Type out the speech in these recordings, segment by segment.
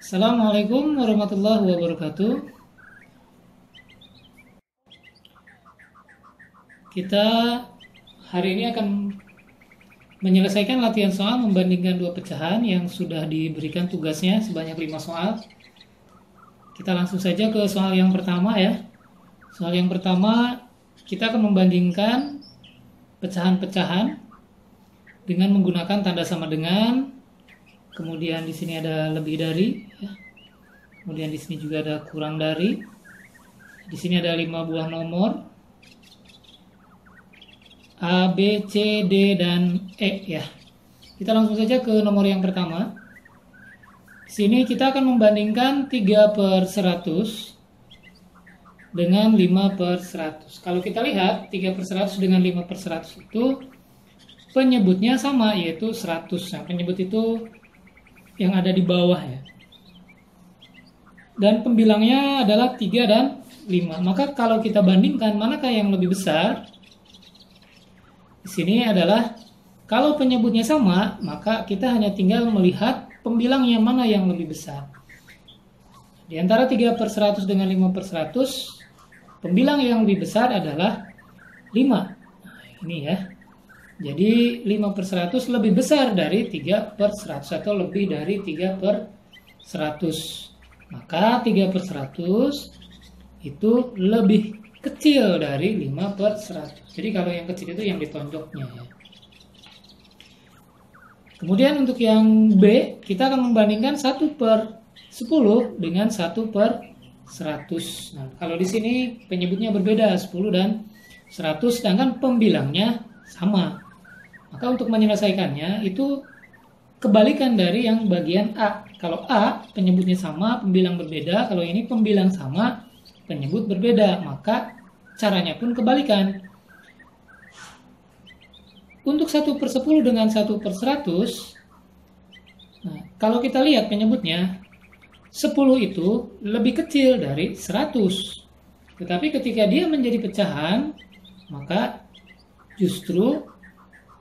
Assalamualaikum warahmatullahi wabarakatuh. Kita hari ini akan menyelesaikan latihan soal membandingkan dua pecahan yang sudah diberikan tugasnya sebanyak 5 soal. Kita langsung saja ke soal yang pertama ya. Soal yang pertama kita akan membandingkan pecahan-pecahan dengan menggunakan tanda sama dengan. Kemudian di sini ada lebih dari, ya. Kemudian di sini juga ada kurang dari. Di sini ada 5 buah nomor A, B, C, D, dan E ya. Kita langsung saja ke nomor yang pertama. Di sini kita akan membandingkan 3/100 dengan 5/100. Kalau kita lihat 3/100 dengan 5/100 itu penyebutnya sama, yaitu 100. Nah, penyebut itu yang ada di bawah ya. Dan pembilangnya adalah 3 dan 5. Maka kalau kita bandingkan manakah yang lebih besar? Di sini adalah kalau penyebutnya sama, maka kita hanya tinggal melihat pembilangnya mana yang lebih besar. Di antara 3/100 dengan 5/100, pembilang yang lebih besar adalah 5. Nah, ini ya. Jadi 5/100 lebih besar dari 3/100 atau lebih dari 3/100. Maka 3/100 itu lebih kecil dari 5/100. Jadi kalau yang kecil itu yang ditonjoknya ya. Kemudian untuk yang B, kita akan membandingkan 1/10 dengan 1/100. Nah, kalau di sini penyebutnya berbeda, 10 dan 100, sedangkan pembilangnya sama. Maka untuk menyelesaikannya itu kebalikan dari yang bagian A. Kalau A penyebutnya sama, pembilang berbeda. Kalau ini pembilang sama, penyebut berbeda. Maka caranya pun kebalikan. Untuk 1/10 dengan 1/100, nah, kalau kita lihat penyebutnya, 10 itu lebih kecil dari 100. Tetapi ketika dia menjadi pecahan, maka justru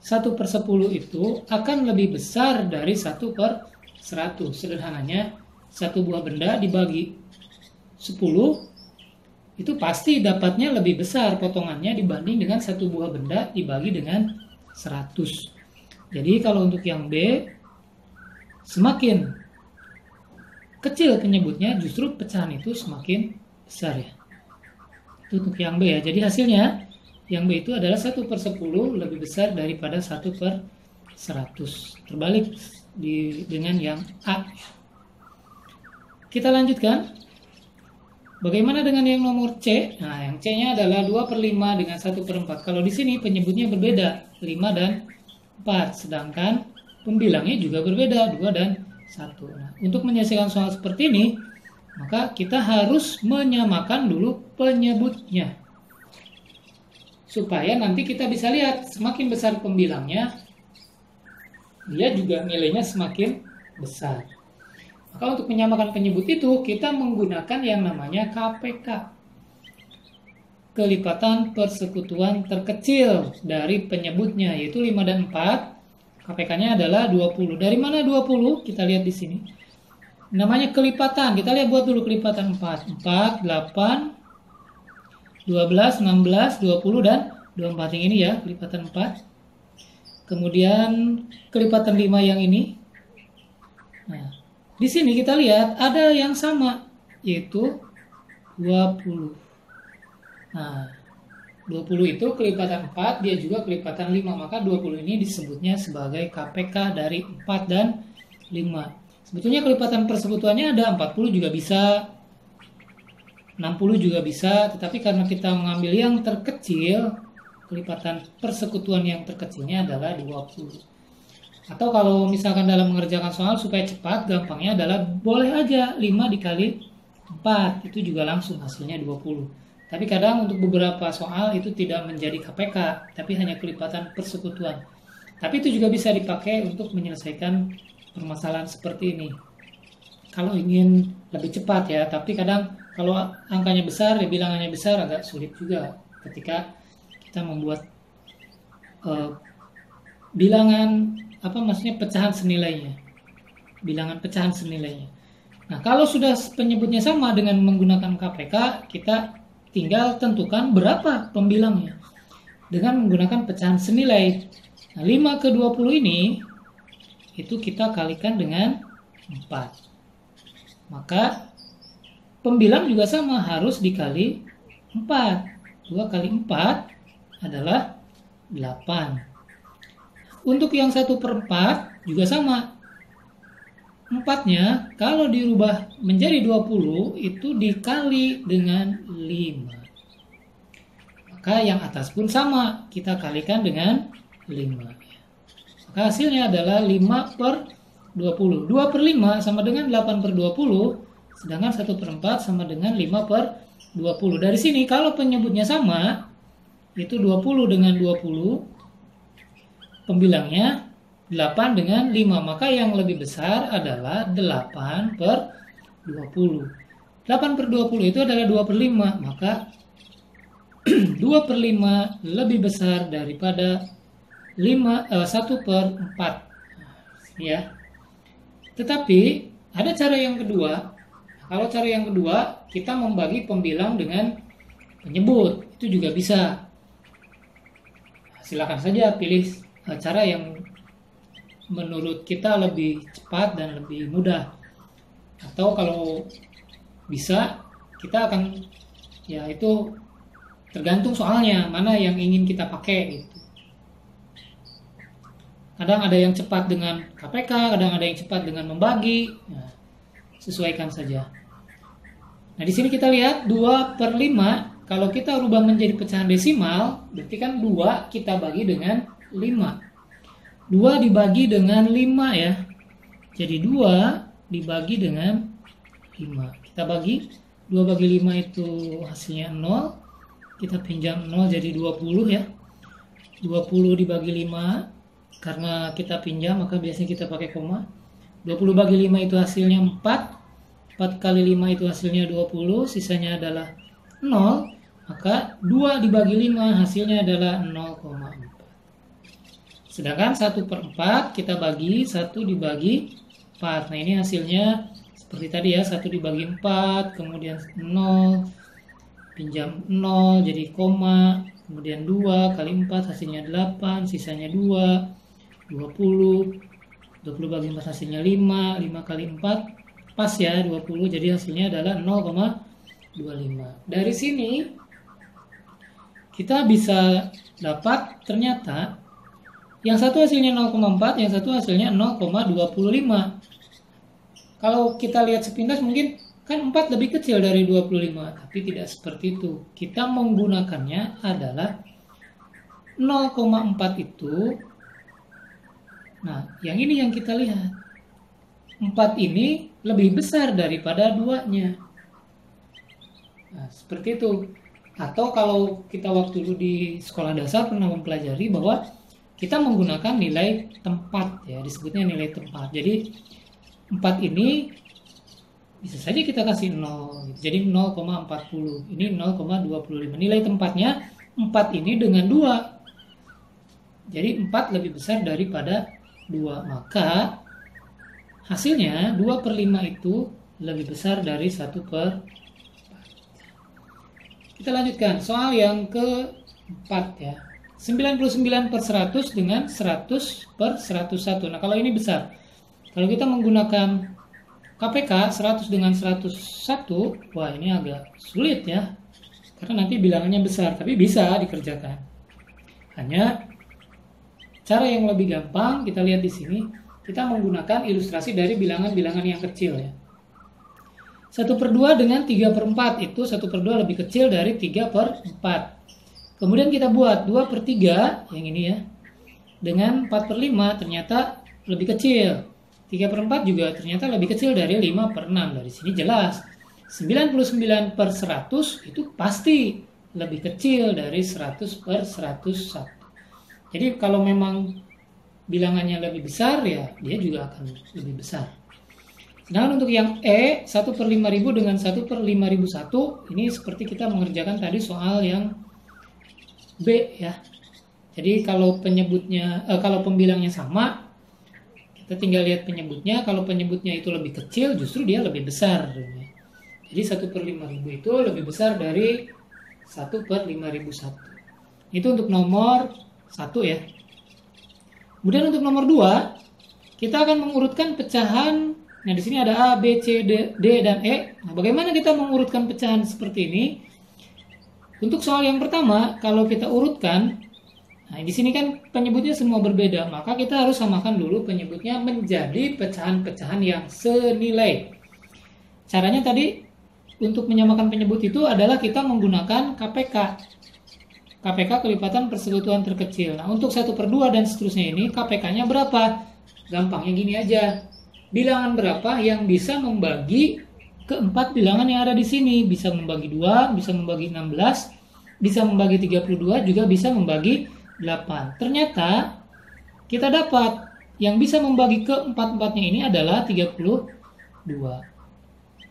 1/10 itu akan lebih besar dari 1/100. Sederhananya, satu buah benda dibagi 10, itu pasti dapatnya lebih besar potongannya dibanding dengan satu buah benda dibagi dengan 100. Jadi kalau untuk yang B, semakin kecil penyebutnya, justru pecahan itu semakin besar ya. Itu untuk yang B ya. Jadi hasilnya yang B itu adalah 1/10 lebih besar daripada 1/100. Terbalik dengan yang A. Kita lanjutkan. Bagaimana dengan yang nomor C? Nah, yang C-nya adalah 2/5 dengan 1/4. Kalau di sini penyebutnya berbeda, 5 dan 4. Sedangkan pembilangnya juga berbeda, 2 dan 1. Nah, untuk menyelesaikan soal seperti ini, maka kita harus menyamakan dulu penyebutnya. Supaya nanti kita bisa lihat semakin besar pembilangnya, dia juga nilainya semakin besar. Maka untuk menyamakan penyebut itu, kita menggunakan yang namanya KPK. Kelipatan persekutuan terkecil dari penyebutnya, yaitu 5 dan 4. KPK-nya adalah 20. Dari mana 20? Kita lihat di sini. Namanya kelipatan. Kita lihat buat dulu kelipatan 4. 4, 8, 12, 16, 20, dan 24 yang ini ya, kelipatan 4. Kemudian kelipatan 5 yang ini. Nah, di sini kita lihat ada yang sama, yaitu 20. Nah, 20 itu kelipatan 4, dia juga kelipatan 5. Maka 20 ini disebutnya sebagai KPK dari 4 dan 5. Sebetulnya kelipatan persekutuannya ada 40 juga bisa, 60 juga bisa, tetapi karena kita mengambil yang terkecil, kelipatan persekutuan yang terkecilnya adalah 20. Atau kalau misalkan dalam mengerjakan soal supaya cepat, gampangnya adalah boleh aja 5 dikali 4, itu juga langsung hasilnya 20. Tapi kadang untuk beberapa soal itu tidak menjadi KPK, tapi hanya kelipatan persekutuan. Tapi itu juga bisa dipakai untuk menyelesaikan permasalahan seperti ini. Kalau ingin lebih cepat ya, tapi kadang kalau angkanya besar, ya bilangannya besar, agak sulit juga ketika kita membuat bilangan, maksudnya pecahan senilainya. bilangan pecahan senilainya. Nah, kalau sudah penyebutnya sama dengan menggunakan KPK, kita tinggal tentukan berapa pembilangnya dengan menggunakan pecahan senilai. Nah, 5 ke 20 ini itu kita kalikan dengan 4. Maka pembilang juga sama, harus dikali 4. 2 kali 4 adalah 8. Untuk yang 1/4 juga sama. 4-nya kalau dirubah menjadi 20 itu dikali dengan 5. Maka yang atas pun sama, kita kalikan dengan 5. Maka hasilnya adalah 5/20. 2/5 sama dengan 8/20, sedangkan 1/4 sama dengan 5/20. Dari sini kalau penyebutnya sama, itu 20 dengan 20, pembilangnya 8 dengan 5, maka yang lebih besar adalah 8/20. 8/20 itu adalah 2/5, maka 2/5 lebih besar daripada 1/4. Ya. Tetapi ada cara yang kedua. Kalau cara yang kedua, kita membagi pembilang dengan penyebut, itu juga bisa. Silakan saja pilih cara yang menurut kita lebih cepat dan lebih mudah. Atau kalau bisa, kita akan, ya itu tergantung soalnya mana yang ingin kita pakai gitu. Kadang ada yang cepat dengan KPK, kadang ada yang cepat dengan membagi. Nah, sesuaikan saja. Nah, di sini kita lihat 2/5. Kalau kita rubah menjadi pecahan desimal, berarti kan 2 kita bagi dengan 5. 2 dibagi dengan 5 ya. Jadi 2 dibagi dengan 5. Kita bagi, 2 bagi 5 itu hasilnya 0. Kita pinjam 0 jadi 20 ya. 20 dibagi 5, karena kita pinjam maka biasanya kita pakai koma. 20 bagi 5 itu hasilnya 4. 4 kali 5 itu hasilnya 20, sisanya adalah 0. Maka 2 dibagi 5 hasilnya adalah 0,4. Sedangkan 1/4 kita bagi 1 dibagi 4. Nah, ini hasilnya seperti tadi ya, 1 dibagi 4, kemudian 0, pinjam 0 jadi koma, kemudian 2 kali 4 hasilnya 8, sisanya 2, 20. 20 bagi 4 hasilnya 5, 5 kali 4 pas ya 20, jadi hasilnya adalah 0,25. Dari sini kita bisa dapat ternyata yang satu hasilnya 0,4, yang satu hasilnya 0,25. Kalau kita lihat sepintas mungkin kan 4 lebih kecil dari 25, tapi tidak seperti itu. Kita menggunakannya adalah 0,4 itu. Nah, yang ini yang kita lihat. 4 ini lebih besar daripada 2-nya. Nah, seperti itu. Atau kalau kita waktu dulu di sekolah dasar pernah mempelajari bahwa kita menggunakan nilai tempat ya, disebutnya nilai tempat. Jadi 4 ini bisa saja kita kasih 0. Jadi 0,40. Ini 0,25. Nilai tempatnya 4 ini dengan 2. Jadi 4 lebih besar daripada 2. Maka hasilnya 2/5 itu lebih besar dari 1/4. Kita lanjutkan soal yang keempat ya. 99/100 dengan 100/101. Nah, kalau ini besar. Kalau kita menggunakan KPK 100 dengan 101, wah ini agak sulit ya. Karena nanti bilangannya besar, tapi bisa dikerjakan. Hanya cara yang lebih gampang kita lihat di sini, kita menggunakan ilustrasi dari bilangan-bilangan yang kecil ya. 1/2 dengan 3/4 itu 1/2 lebih kecil dari 3/4. Kemudian kita buat 2/3 yang ini ya. Dengan 4/5 ternyata lebih kecil. 3/4 juga ternyata lebih kecil dari 5/6. Dari sini jelas 99/100 itu pasti lebih kecil dari 100/101. Jadi kalau memang bilangannya lebih besar ya dia juga akan lebih besar. Sedangkan untuk yang E 1/5000 dengan 1/5001 ini seperti kita mengerjakan tadi soal yang B ya. Jadi kalau penyebutnya kalau pembilangnya sama Kita tinggal lihat penyebutnya. Kalau penyebutnya itu lebih kecil, justru dia lebih besar. Jadi 1/5000 itu lebih besar dari 1/5001. Itu untuk nomor 1 ya. Kemudian untuk nomor 2, kita akan mengurutkan pecahan. Nah, di sini ada A, B, C, D, dan E. Nah, bagaimana kita mengurutkan pecahan seperti ini? Untuk soal yang pertama, kalau kita urutkan, nah di sini kan penyebutnya semua berbeda, maka kita harus samakan dulu penyebutnya menjadi pecahan-pecahan yang senilai. Caranya tadi untuk menyamakan penyebut itu adalah kita menggunakan KPK. KPK kelipatan persekutuan terkecil. Nah, untuk 1/2 dan seterusnya ini KPK-nya berapa? Gampangnya gini aja. Bilangan berapa yang bisa membagi keempat bilangan yang ada di sini? Bisa membagi 2, bisa membagi 16, bisa membagi 32, juga bisa membagi 8. Ternyata kita dapat yang bisa membagi ke empat-empatnya ini adalah 32.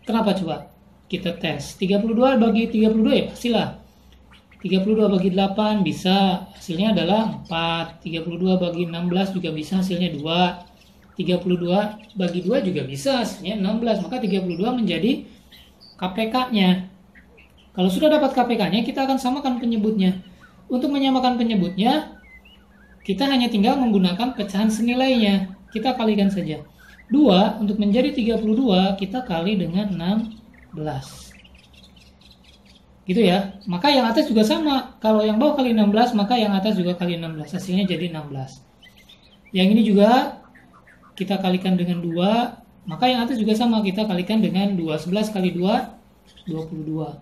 Kenapa coba? Kita tes. 32 bagi 32 ya pastilah. 32 bagi 8 bisa, hasilnya adalah 4. 32 bagi 16 juga bisa, hasilnya 2. 32 bagi 2 juga bisa, hasilnya 16. Maka 32 menjadi KPK-nya. Kalau sudah dapat KPK-nya, kita akan samakan penyebutnya. Untuk menyamakan penyebutnya, kita hanya tinggal menggunakan pecahan senilainya. Kita kalikan saja. 2 untuk menjadi 32, kita kali dengan 16. Gitu ya. Maka yang atas juga sama. Kalau yang bawah kali 16, maka yang atas juga kali 16. Hasilnya jadi 16. Yang ini juga kita kalikan dengan 2, maka yang atas juga sama. Kita kalikan dengan 2. 11 kali 2, 22.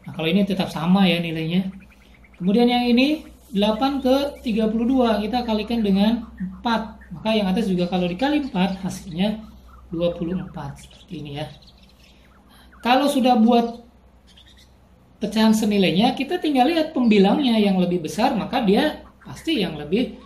Nah, kalau ini tetap sama ya nilainya. Kemudian yang ini 8 ke 32 kita kalikan dengan 4. Maka yang atas juga kalau dikali 4 hasilnya 24 seperti ini ya. Kalau sudah buat pecahan senilainya, kita tinggal lihat pembilangnya yang lebih besar, maka dia pasti yang lebih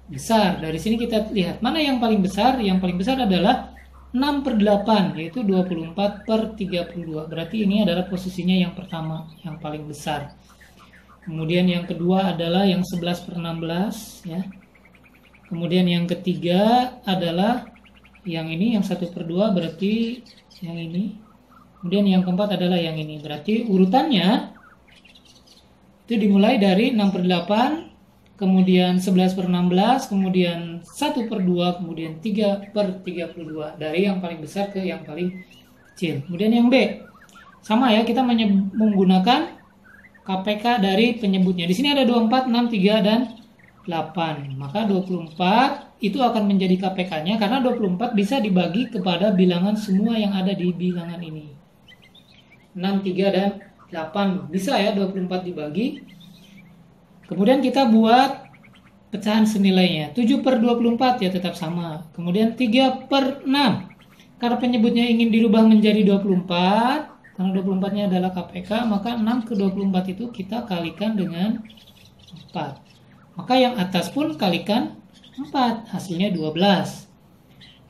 besar. Dari sini kita lihat mana yang paling besar. Yang paling besar adalah 6/8, yaitu 24/32. Berarti ini adalah posisinya yang pertama, yang paling besar. Kemudian yang kedua adalah yang 11/16 ya. Kemudian yang ketiga adalah yang ini, yang 1/2, berarti yang ini. Kemudian yang keempat adalah yang ini. Berarti urutannya itu dimulai dari 6/8, kemudian 11/16, kemudian 1/2, kemudian 3/32. Dari yang paling besar ke yang paling kecil. Kemudian yang B. Sama ya, kita menggunakan KPK dari penyebutnya. Di sini ada 24, 6, 3, dan 8. Maka 24 itu akan menjadi KPK-nya karena 24 bisa dibagi kepada bilangan semua yang ada di bilangan ini. 6, 3, dan 8. Bisa ya 24 dibagi. Kemudian kita buat pecahan senilainya. 7/24 ya tetap sama. Kemudian 3/6. Karena penyebutnya ingin dirubah menjadi 24, karena 24-nya adalah KPK, maka 6 ke 24 itu kita kalikan dengan 4. Maka yang atas pun kalikan 4, hasilnya 12.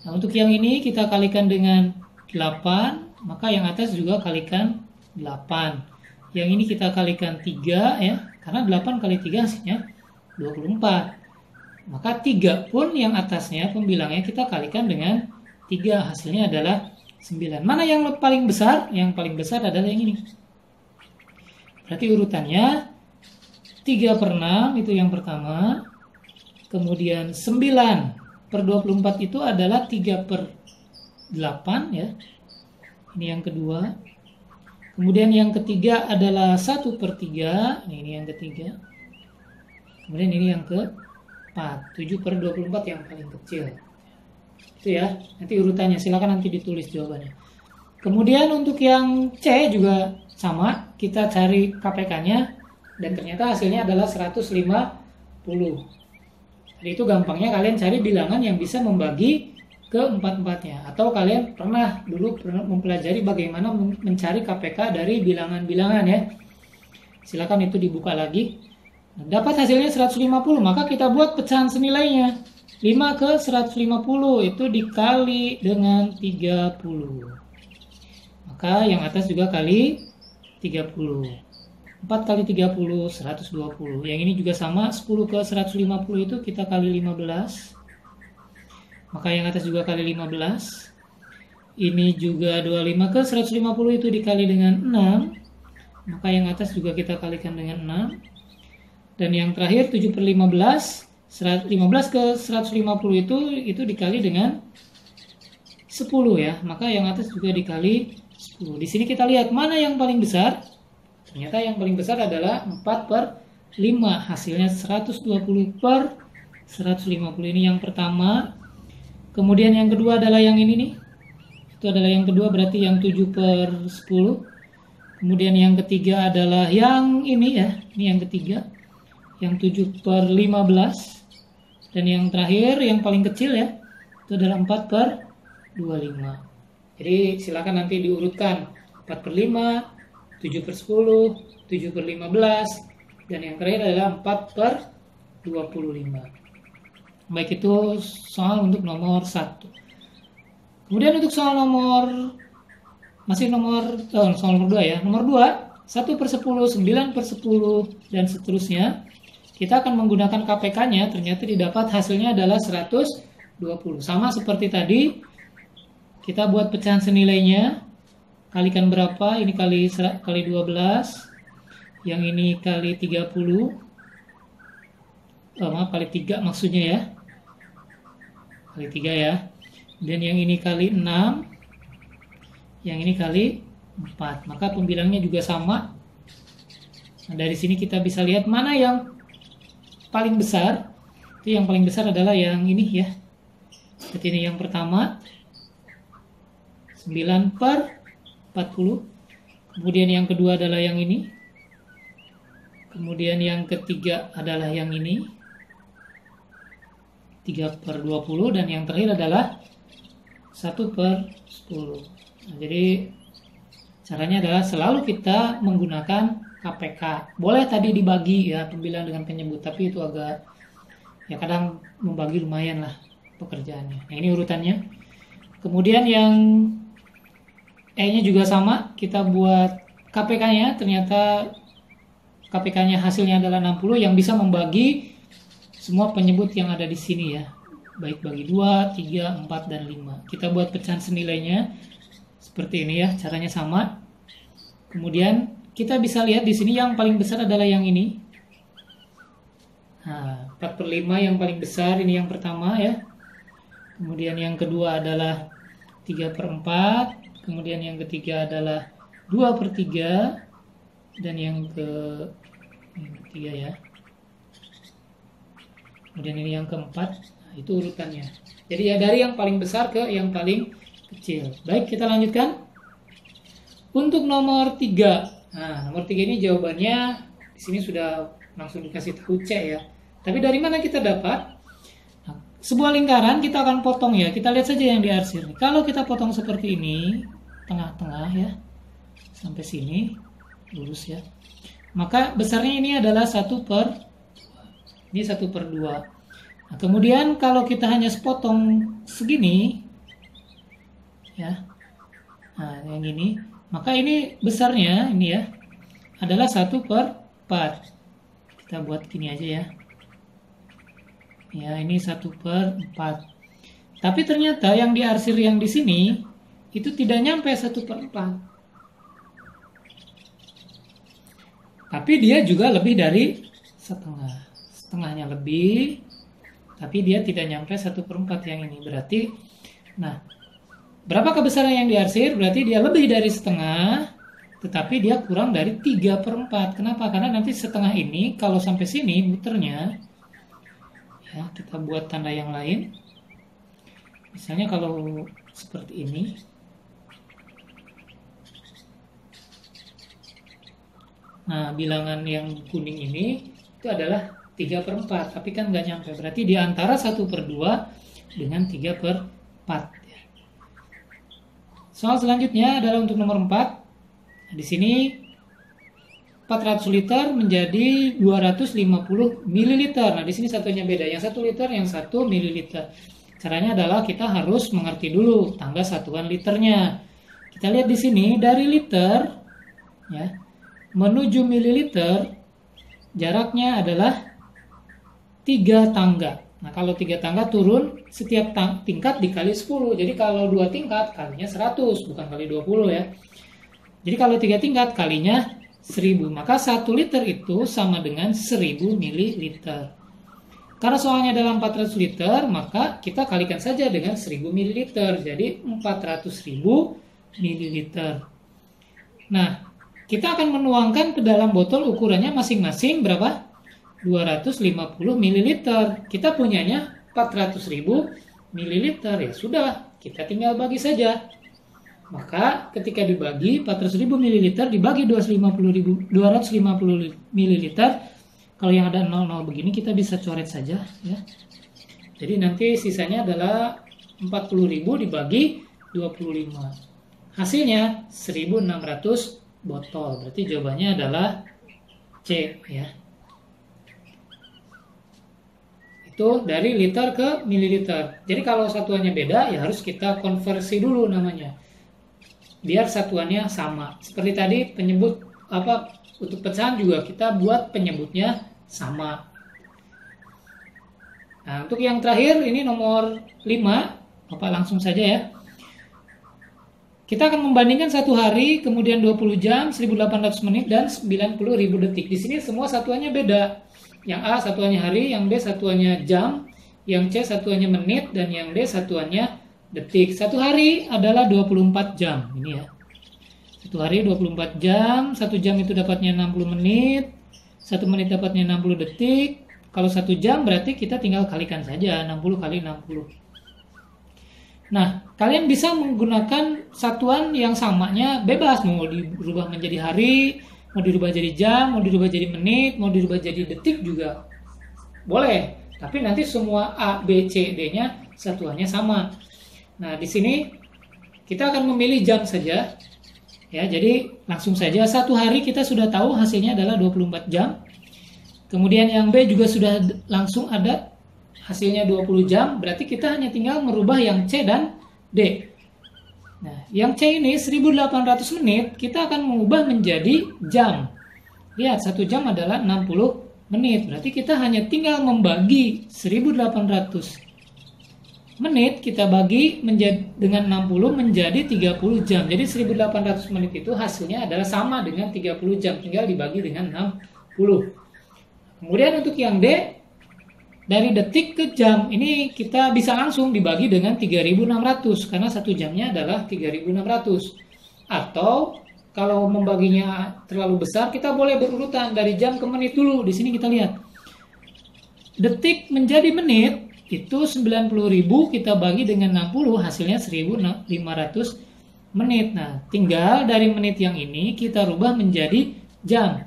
Nah, untuk yang ini kita kalikan dengan 8, maka yang atas juga kalikan 8. Yang ini kita kalikan 3 ya, karena 8 kali 3 hasilnya 24. Maka 3 pun yang atasnya pembilangnya kita kalikan dengan 3, hasilnya adalah 9. Mana yang paling besar? Yang paling besar adalah yang ini. Berarti urutannya 3/6 itu yang pertama. Kemudian 9/24 itu adalah 3/8 ya. Ini yang kedua. Kemudian yang ketiga adalah 1/3. Ini yang ketiga. Kemudian ini yang keempat. 7/24 yang paling kecil. Itu ya, nanti urutannya silakan nanti ditulis jawabannya. Kemudian untuk yang C juga sama, kita cari KPK-nya dan ternyata hasilnya adalah 150. Jadi itu gampangnya kalian cari bilangan yang bisa membagi ke empat-empatnya, atau kalian pernah mempelajari bagaimana mencari KPK dari bilangan-bilangan ya. Silakan itu dibuka lagi. Dapat hasilnya 150, maka kita buat pecahan senilainya. 5 ke 150 itu dikali dengan 30. Maka yang atas juga kali 30. 4 kali 30, 120. Yang ini juga sama, 10 ke 150 itu kita kali 15. maka yang atas juga kali 15. Ini juga 25 ke 150 itu dikali dengan 6, maka yang atas juga kita kalikan dengan 6. Dan yang terakhir 7 per 15, 15 ke 150 itu dikali dengan 10 ya, maka yang atas juga dikali 10. Di sini kita lihat mana yang paling besar. Ternyata yang paling besar adalah 4 per 5, hasilnya 120 per 150. Ini yang pertama. Kemudian yang kedua adalah yang ini nih. Itu adalah yang kedua, berarti yang 7 per 10. Kemudian yang ketiga adalah yang ini ya, ini yang ketiga, yang 7 per 15. Dan yang terakhir, yang paling kecil ya, itu adalah 4 per 25. Jadi silakan nanti diurutkan 4 per 5, 7 per 10, 7 per 15, dan yang terakhir adalah 4 per 25. Baik, itu soal untuk nomor 1. Kemudian untuk soal nomor, masih soal nomor 2 ya. Nomor 2, 1 per 10, 9 per 10, dan seterusnya. Kita akan menggunakan KPK-nya, ternyata didapat hasilnya adalah 120. Sama seperti tadi, kita buat pecahan senilainya. Kalikan berapa? Ini kali 12. Yang ini kali 30. Maaf, kali 3 maksudnya ya. Kali 3 ya. Dan yang ini kali 6, yang ini kali 4. Maka pembilangnya juga sama. Nah, dari sini kita bisa lihat mana yang paling besar. Itu yang paling besar adalah yang ini ya. Seperti ini yang pertama, 9 per 40. Kemudian yang kedua adalah yang ini. Kemudian yang ketiga adalah yang ini, 3 per 20. Dan yang terakhir adalah 1 per 10. Nah, jadi caranya adalah selalu kita menggunakan KPK. Boleh tadi dibagi ya, pembilang dengan penyebut, tapi itu agak ya kadang membagi lumayan lah pekerjaannya. Nah, ini urutannya. Kemudian yang E-nya juga sama, kita buat KPK-nya, ternyata KPK-nya hasilnya adalah 60 yang bisa membagi semua penyebut yang ada di sini ya. Baik bagi 2, 3, 4, dan 5. Kita buat pecahan senilainya seperti ini ya, caranya sama. Kemudian kita bisa lihat di sini yang paling besar adalah yang ini. Nah, 4 per 5 yang paling besar, ini yang pertama ya. Kemudian yang kedua adalah 3 per 4. Kemudian yang ketiga adalah 2 per 3. Dan yang ketiga ya. Kemudian ini yang keempat. Nah, itu urutannya. Jadi ya dari yang paling besar ke yang paling kecil. Baik, kita lanjutkan. Untuk nomor 3. Nah, nomor 3 ini jawabannya di sini sudah langsung dikasih tahu C ya. Tapi dari mana kita dapat? Nah, sebuah lingkaran kita akan potong ya. Kita lihat saja yang diarsir. Kalau kita potong seperti ini, tengah-tengah ya, sampai sini, lurus ya. Maka besarnya ini adalah 1 per 2. Nah, kemudian kalau kita hanya sepotong segini, ya, nah yang ini, maka ini besarnya ini ya adalah 1 per 4. Kita buat gini aja ya. Ya, ini 1 per 4. Tapi ternyata yang diarsir yang di sini itu tidak nyampe 1 per 4. Tapi dia juga lebih dari setengah. Setengahnya lebih, tapi dia tidak nyampe 1 per 4 yang ini. Berarti, nah, berapa kebesaran yang diarsir? Berarti dia lebih dari setengah, tetapi dia kurang dari 3 per 4. Kenapa? Karena nanti setengah ini, kalau sampai sini muternya, ya, kita buat tanda yang lain. Misalnya kalau seperti ini. Nah, bilangan yang kuning ini itu adalah 3 per 4, tapi kan nggak nyampe. Berarti di antara 1 per 2 dengan 3 per 4. Soal selanjutnya adalah untuk nomor 4. Nah, di sini 400 liter menjadi 250 ml. Nah, di sini satunya beda. Yang 1 liter, yang 1 ml. Caranya adalah kita harus mengerti dulu tangga satuan liternya. Kita lihat di sini dari liter ya menuju mililiter jaraknya adalah 3 tangga. Nah, kalau 3 tangga turun, setiap tingkat dikali 10. Jadi kalau 2 tingkat kalinya 100, bukan kali 20 ya. Jadi kalau 3 tingkat kalinya 1000. Maka 1 liter itu sama dengan 1000 ml. Karena soalnya dalam 400 liter, maka kita kalikan saja dengan 1000 ml. Jadi 400.000 ml. Nah, kita akan menuangkan ke dalam botol ukurannya masing-masing berapa? 250 ml. Kita punyanya 400.000 ml. Ya sudah, kita tinggal bagi saja. Maka ketika dibagi 400.000 ml dibagi 250 ml, kalau yang ada 00 begini kita bisa coret saja ya. Jadi nanti sisanya adalah 40.000 dibagi 25. Hasilnya 1600 botol. Berarti jawabannya adalah C ya. Itu dari liter ke mililiter. Jadi kalau satuannya beda ya harus kita konversi dulu namanya. Biar satuannya sama. Seperti tadi penyebut untuk pecahan juga kita buat penyebutnya sama. Nah, untuk yang terakhir ini nomor 5, Bapak langsung saja ya. Kita akan membandingkan 1 hari, kemudian 20 jam, 1800 menit, dan 90.000 detik. Di sini semua satuannya beda. Yang A satuannya hari, yang B satuannya jam, yang C satuannya menit, dan yang D satuannya detik. 1 hari adalah 24 jam. Ini ya. 1 hari 24 jam, 1 jam itu dapatnya 60 menit, 1 menit dapatnya 60 detik. Kalau 1 jam berarti kita tinggal kalikan saja, 60 kali 60. Nah, kalian bisa menggunakan satuan yang samanya bebas, mau dirubah menjadi hari, mau dirubah jadi jam, mau dirubah jadi menit, mau dirubah jadi detik juga boleh. Tapi nanti semua A, B, C, D-nya satuannya sama. Nah, di sini kita akan memilih jam saja. Ya, jadi langsung saja 1 hari kita sudah tahu hasilnya adalah 24 jam. Kemudian yang B juga sudah langsung ada hasilnya 20 jam, berarti kita hanya tinggal merubah yang C dan D. Nah, yang C ini 1800 menit, kita akan mengubah menjadi jam. Lihat, 1 jam adalah 60 menit, berarti kita hanya tinggal membagi 1800 menit, kita bagi dengan 60 menjadi 30 jam. Jadi 1800 menit itu hasilnya adalah sama dengan 30 jam, tinggal dibagi dengan 60. Kemudian untuk yang D, dari detik ke jam, ini kita bisa langsung dibagi dengan 3600 karena 1 jamnya adalah 3600. Atau kalau membaginya terlalu besar, kita boleh berurutan dari jam ke menit dulu. Di sini kita lihat. Detik menjadi menit itu 90.000 kita bagi dengan 60, hasilnya 1500 menit. Nah, tinggal dari menit yang ini kita rubah menjadi jam.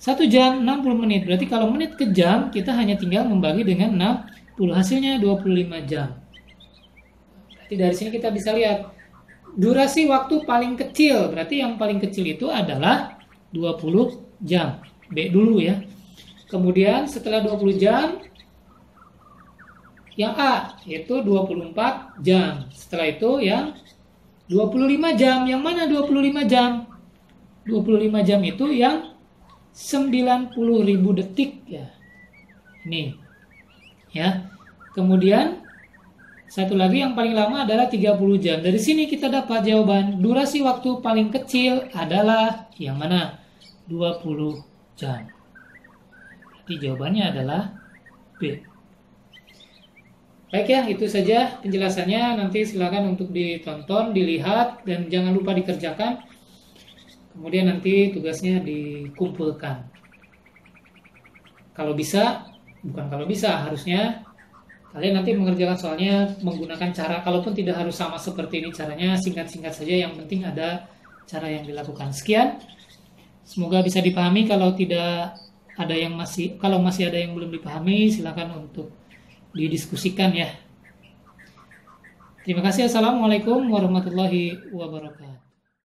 1 jam 60 menit, berarti kalau menit ke jam kita hanya tinggal membagi dengan 60, hasilnya 25 jam. Berarti dari sini kita bisa lihat durasi waktu paling kecil, berarti yang paling kecil itu adalah 20 jam. B dulu ya. Kemudian setelah 20 jam yang A yaitu 24 jam. Setelah itu yang 25 jam. Yang mana 25 jam? 25 jam itu yang 90.000 detik ya. Ini. Ya. Kemudian satu lagi yang paling lama adalah 30 jam. Dari sini kita dapat jawaban durasi waktu paling kecil adalah yang mana? 20 jam. Berarti jawabannya adalah B. Baik ya, itu saja penjelasannya. Nanti silakan untuk ditonton, dilihat, dan jangan lupa dikerjakan. Kemudian nanti tugasnya dikumpulkan. Kalau bisa, harusnya kalian nanti mengerjakan soalnya menggunakan cara, kalaupun tidak harus sama seperti ini caranya, singkat-singkat saja, yang penting ada cara yang dilakukan. Sekian, semoga bisa dipahami. Kalau masih ada yang belum dipahami, silakan untuk didiskusikan ya. Terima kasih. Assalamualaikum warahmatullahi wabarakatuh.